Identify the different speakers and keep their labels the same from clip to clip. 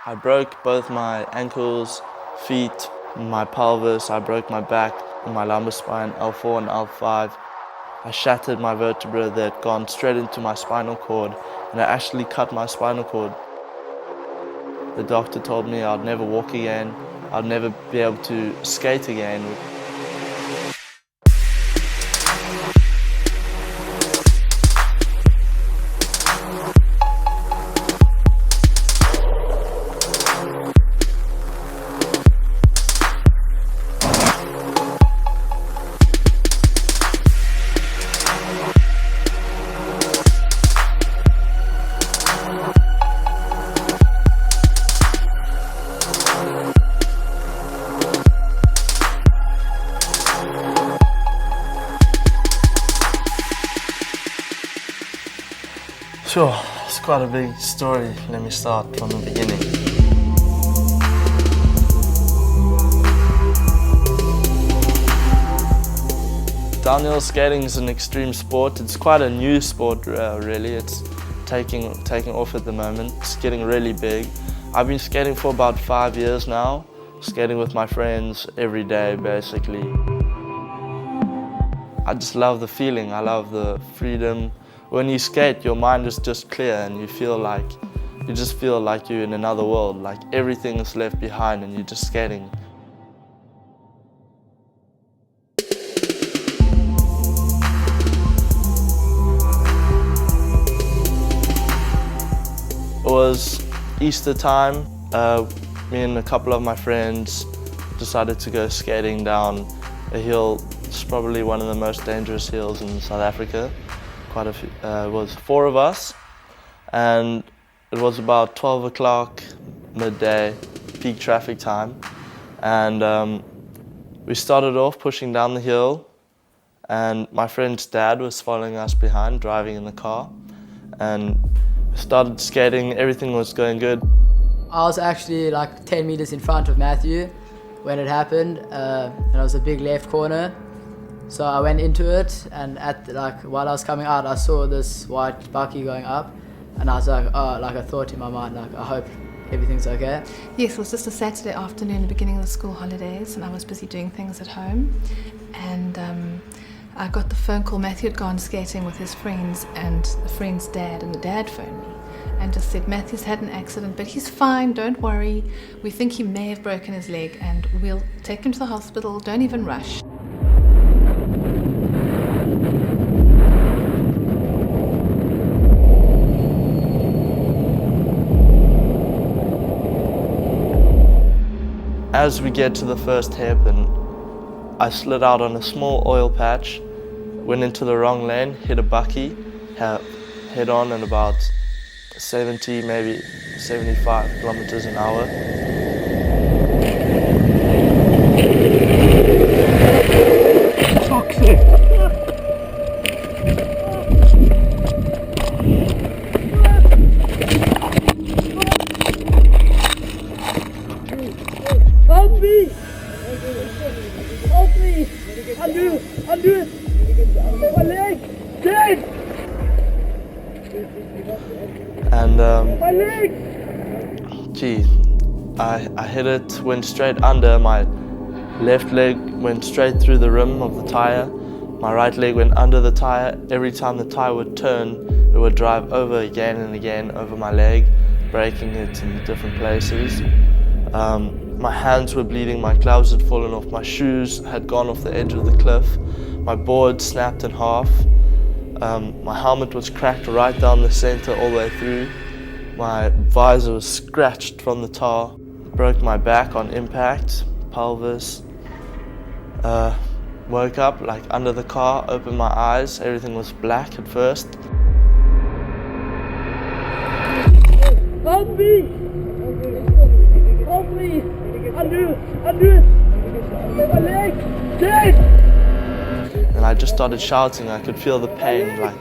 Speaker 1: I broke both my ankles, feet, my pelvis. I broke my back, my lumbar spine, L4 and L5. I shattered my vertebra that had gone straight into my spinal cord, and I actually cut my spinal cord. The doctor told me I'd never walk again, I'd never be able to skate again. Sure, it's quite a big story. Let me start from the beginning. Downhill skating is an extreme sport. It's quite a new sport, really. It's taking off at the moment. It's getting really big. I've been skating for about 5 years now, skating with my friends every day, basically. I just love the feeling. I love the freedom. When you skate, your mind is just clear and you just feel like you're in another world, like everything is left behind and you're just skating. It was Easter time. Me and a couple of my friends decided to go skating down a hill. It's probably one of the most dangerous hills in South Africa. It was 4 of us, and it was about 12 o'clock midday, peak traffic time, and we started off pushing down the hill, and my friend's dad was following us behind, driving in the car, and we started skating. Everything was going good.
Speaker 2: I was actually like 10 meters in front of Matthew when it happened, and it was a big left corner. So I went into it, and while I was coming out, I saw this white bucky going up, and I was like, oh, I thought in my mind, I hope everything's okay.
Speaker 3: Yes, it was just a Saturday afternoon, the beginning of the school holidays, and I was busy doing things at home, and I got the phone call. Matthew had gone skating with his friends, and the friend's dad, and the dad phoned me and just said, Matthew's had an accident, but he's fine, don't worry. We think he may have broken his leg, and we'll take him to the hospital, don't even rush.
Speaker 1: As we get to the first hairpin, I slid out on a small oil patch, went into the wrong lane, hit a bucky, head on at about 70, maybe 75 kilometers an hour.
Speaker 4: Help me! Help me! Undo! My leg! Dead!
Speaker 1: And
Speaker 4: My leg!
Speaker 1: gee, I hit it, went straight under. My left leg went straight through the rim of the tire. My right leg went under the tire. Every time the tire would turn, it would drive over again and again over my leg, breaking it in different places. My hands were bleeding, my gloves had fallen off, my shoes had gone off the edge of the cliff, my board snapped in half, my helmet was cracked right down the center all the way through, my visor was scratched from the tar, broke my back on impact, pelvis, woke up like under the car, opened my eyes, everything was black at first.
Speaker 4: Help me! Help me! Undo! My leg! Dead!
Speaker 1: And I just started shouting. I could feel the pain like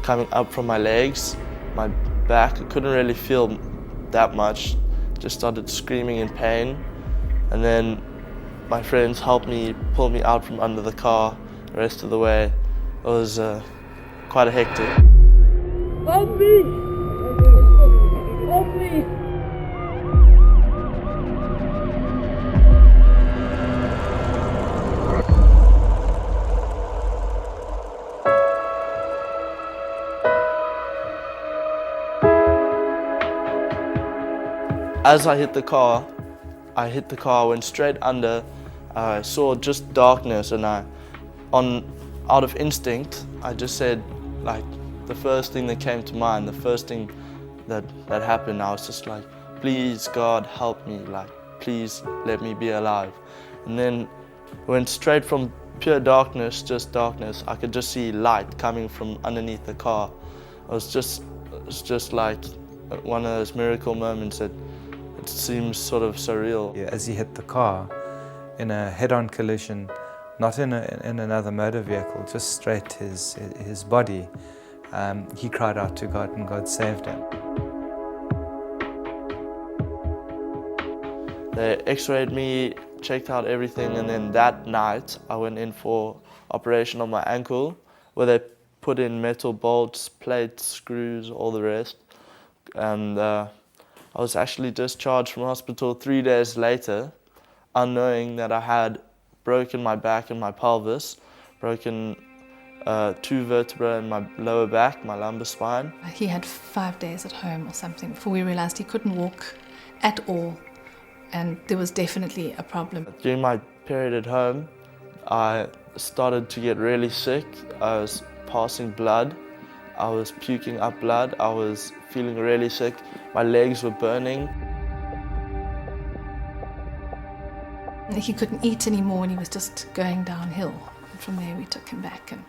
Speaker 1: coming up from my legs, my back. I couldn't really feel that much. Just started screaming in pain. And then my friends helped me, pull me out from under the car the rest of the way. It was quite a hectic.
Speaker 4: Help me! Help me!
Speaker 1: As I hit the car, went straight under. I saw just darkness, and out of instinct, I just said, like, the first thing that came to mind, the first thing that happened, I was just like, please God, help me, like, please let me be alive. And then went straight from pure darkness, just darkness. I could just see light coming from underneath the car. It was just like one of those miracle moments that it seems sort of surreal.
Speaker 5: Yeah, as he hit the car in a head-on collision, not in another motor vehicle, just straight his body, he cried out to God, and God saved him.
Speaker 1: They x-rayed me, checked out everything, and then that night I went in for operation on my ankle, where they put in metal bolts, plates, screws, all the rest. And I was actually discharged from hospital 3 days later, unknowing that I had broken my back and my pelvis, broken 2 vertebrae in my lower back, my lumbar spine.
Speaker 3: He had 5 days at home or something before we realized he couldn't walk at all, and there was definitely a problem.
Speaker 1: During my period at home, I started to get really sick. I was passing blood. I was puking up blood. I was feeling really sick. My legs were burning.
Speaker 3: He couldn't eat anymore and he was just going downhill. And from there we took him back. And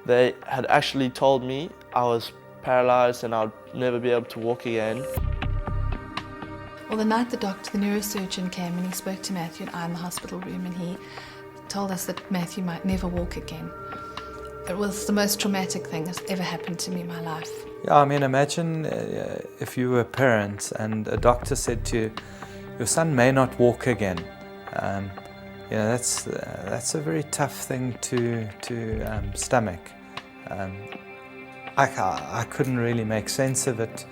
Speaker 1: They had actually told me I was paralyzed and I'd never be able to walk again.
Speaker 3: well, the night the neurosurgeon came and he spoke to Matthew and I in the hospital room, and he told us that Matthew might never walk again. It was the most traumatic thing that's ever happened to me in my life.
Speaker 5: Yeah, I mean, imagine if you were a parent and a doctor said to you, your son may not walk again. You know, that's a very tough thing to stomach. I couldn't really make sense of it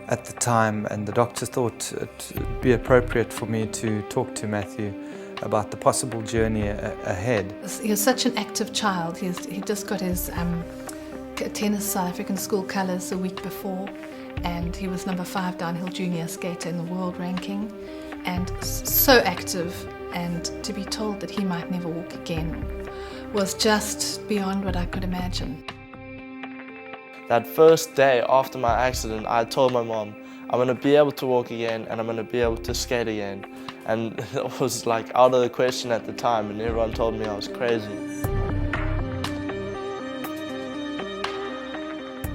Speaker 5: at the time, and the doctor thought it would be appropriate for me to talk to Matthew about the possible journey ahead.
Speaker 3: He was such an active child. He just got his tennis South African school colours the week before, and he was number 5 downhill junior skater in the world ranking, and so active. And to be told that he might never walk again was just beyond what I could imagine.
Speaker 1: That first day after my accident, I told my mom, I'm going to be able to walk again and I'm going to be able to skate again. And it was like out of the question at the time, and everyone told me I was crazy.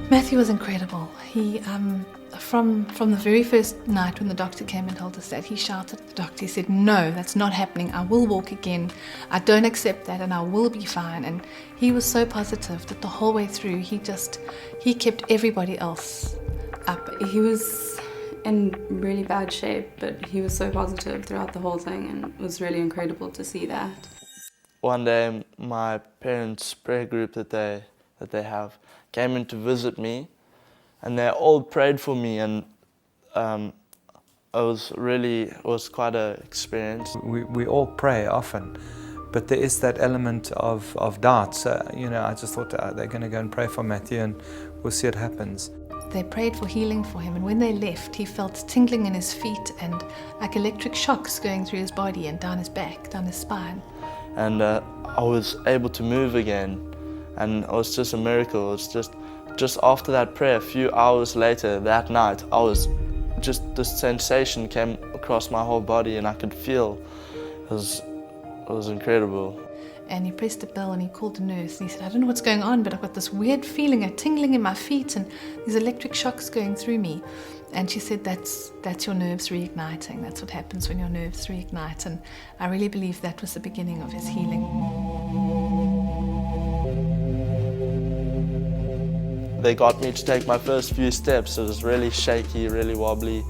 Speaker 3: Matthew was incredible. He, from the very first night when the doctor came and told us that, he shouted at the doctor. He said, no, that's not happening. I will walk again. I don't accept that and I will be fine. And he was so positive that the whole way through, he kept everybody else up.
Speaker 6: He was in really bad shape, but he was so positive throughout the whole thing, and it was really incredible to see that.
Speaker 1: One day, my parents' prayer group that they have came in to visit me, and they all prayed for me, and it was quite an experience.
Speaker 5: We all pray often, but there is that element of doubt. So, you know, I just thought they're going to go and pray for Matthew, and we'll see what happens.
Speaker 3: They prayed for healing for him, and when they left, he felt tingling in his feet and like electric shocks going through his body and down his back, down his spine.
Speaker 1: And I was able to move again, and it was just a miracle. It was just after that prayer, a few hours later that night, this sensation came across my whole body, and I could feel it was incredible.
Speaker 3: And he pressed a bell and he called the nurse and he said, I don't know what's going on, but I've got this weird feeling, a tingling in my feet and these electric shocks going through me. And she said, that's your nerves reigniting. That's what happens when your nerves reignite. And I really believe that was the beginning of his healing.
Speaker 1: They got me to take my first few steps. It was really shaky, really wobbly.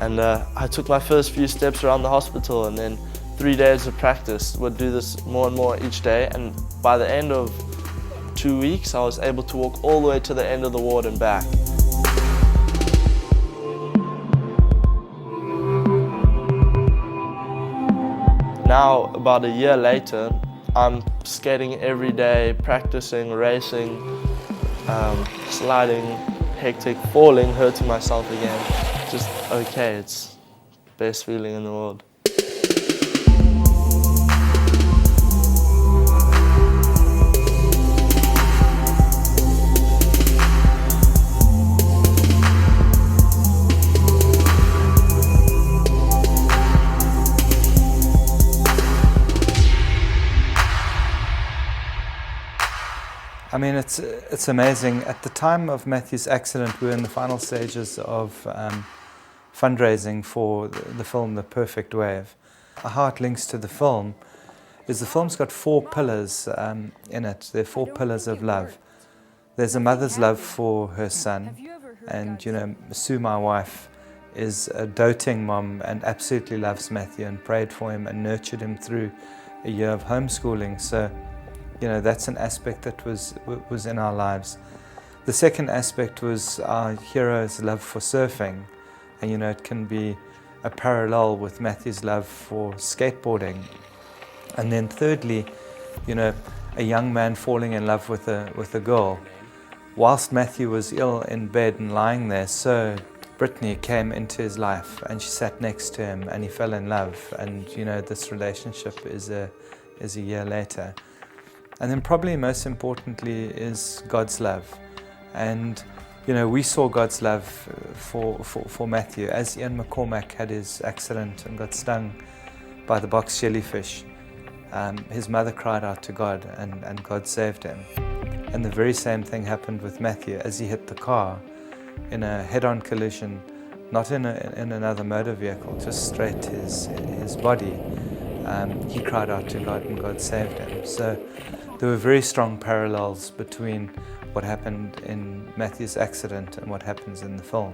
Speaker 1: And I took my first few steps around the hospital, and then 3 days of practice. Would do this more and more each day, and by the end of 2 weeks I was able to walk all the way to the end of the ward and back. Now, about a year later, I'm skating every day, practicing, racing, sliding, hectic, falling, hurting myself again. Just okay. It's the best feeling in the world.
Speaker 5: I mean, it's amazing. At the time of Matthew's accident, we were in the final stages of fundraising for the film The Perfect Wave. How it links to the film is the film's got 4 pillars in it. There are 4 pillars of love. There's a mother's love for her son, and you know, Sue, my wife, is a doting mom and absolutely loves Matthew and prayed for him and nurtured him through a year of homeschooling. So, you know, that's an aspect that was in our lives. The second aspect was our hero's love for surfing, and you know, it can be a parallel with Matthew's love for skateboarding. And then thirdly, you know, a young man falling in love with a girl. Whilst Matthew was ill in bed and lying there, so Brittany came into his life and she sat next to him and he fell in love, and you know, this relationship is a year later. And then probably most importantly is God's love. And you know, we saw God's love for Matthew. As Ian McCormack had his accident and got stung by the box jellyfish, his mother cried out to God, and God saved him. And the very same thing happened with Matthew as he hit the car in a head-on collision, not in another motor vehicle, just straight to his body. He cried out to God and God saved him. So there were very strong parallels between what happened in Matthew's accident and what happens in the film.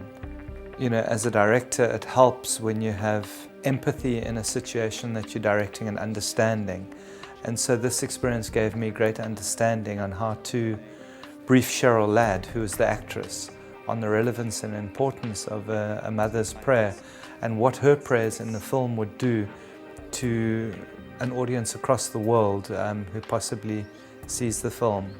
Speaker 5: You know, as a director, it helps when you have empathy in a situation that you're directing and understanding. And so this experience gave me great understanding on how to brief Cheryl Ladd, who is the actress, on the relevance and importance of a mother's prayer and what her prayers in the film would do to an audience across the world who possibly sees the film.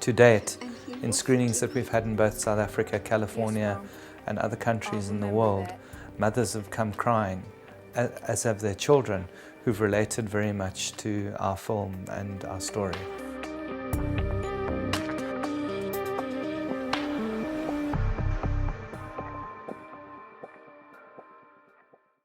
Speaker 5: To date, in screenings that we've had in both South Africa, California, and other countries in the world, mothers have come crying, as have their children, who've related very much to our film and our story.